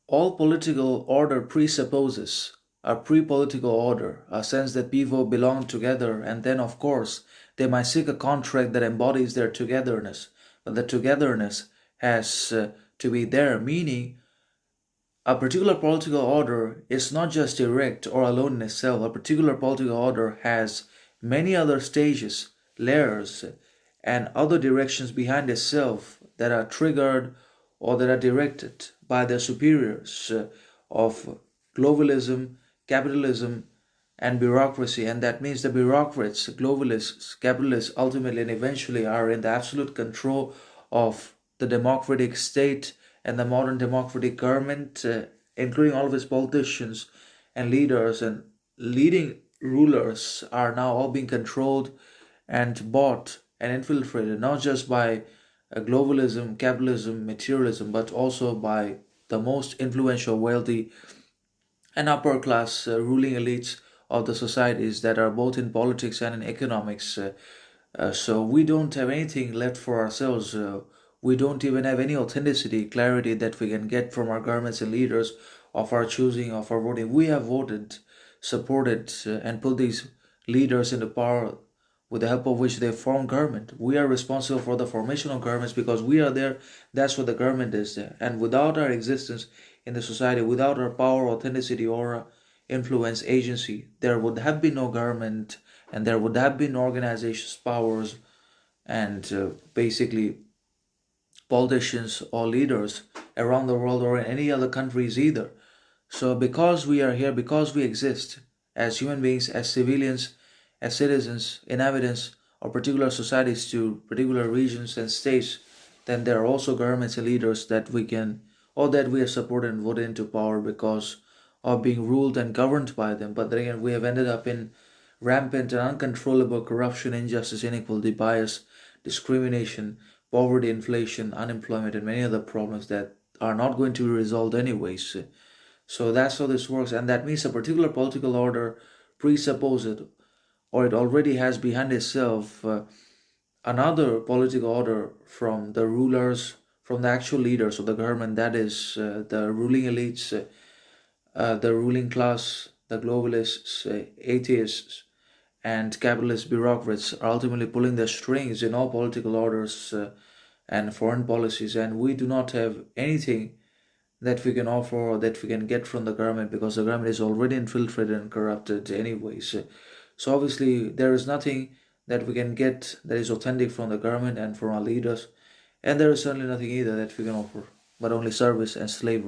all political order presupposes a pre-political order, a sense that people belong together, and then of course they might seek a contract that embodies their togetherness, but the togetherness has to be there, meaning a particular political order is not just direct or alone in itself. A particular political order has many other stages, layers, and other directions behind itself that are triggered or that are directed by the superiors of globalism, capitalism, and bureaucracy. And that means the bureaucrats, globalists, capitalists ultimately and eventually are in the absolute control of the democratic state and the modern democratic government, including all of its politicians and leaders and leading rulers, are now all being controlled and bought and infiltrated, not just by globalism, capitalism, materialism, but also by the most influential, wealthy, and upper class ruling elites of the societies that are both in politics and in economics. So we don't have anything left for ourselves. We don't even have any authenticity, clarity that we can get from our governments and leaders of our choosing, of our voting. We have voted, supported, and put these leaders into power with the help of which they form government. We are responsible for the formation of governments because we are there. That's what the government is there. And without our existence in the society, without our power, authenticity, or influence, agency, there would have been no government, and there would have been organizations, powers, and basically politicians or leaders around the world or in any other countries either. So because we are here, because we exist as human beings, as civilians, as citizens, inhabitants of particular societies to particular regions and states, then there are also governments and leaders that we can, or that we have supported and voted into power because of being ruled and governed by them. But then again, we have ended up in rampant and uncontrollable corruption, injustice, inequality, bias, discrimination, poverty, inflation, unemployment, and many other problems that are not going to be resolved anyways. So that's how this works, and that means a particular political order presupposes, or it already has behind itself, another political order from the rulers, from the actual leaders of the government, that is the ruling elites, the ruling class, the globalists, atheists, and capitalist bureaucrats are ultimately pulling the strings in all political orders and foreign policies, and we do not have anything that we can offer or that we can get from the government because the government is already infiltrated and corrupted anyways. So obviously there is nothing that we can get that is authentic from the government and from our leaders, and there is certainly nothing either that we can offer, but only service and slavery.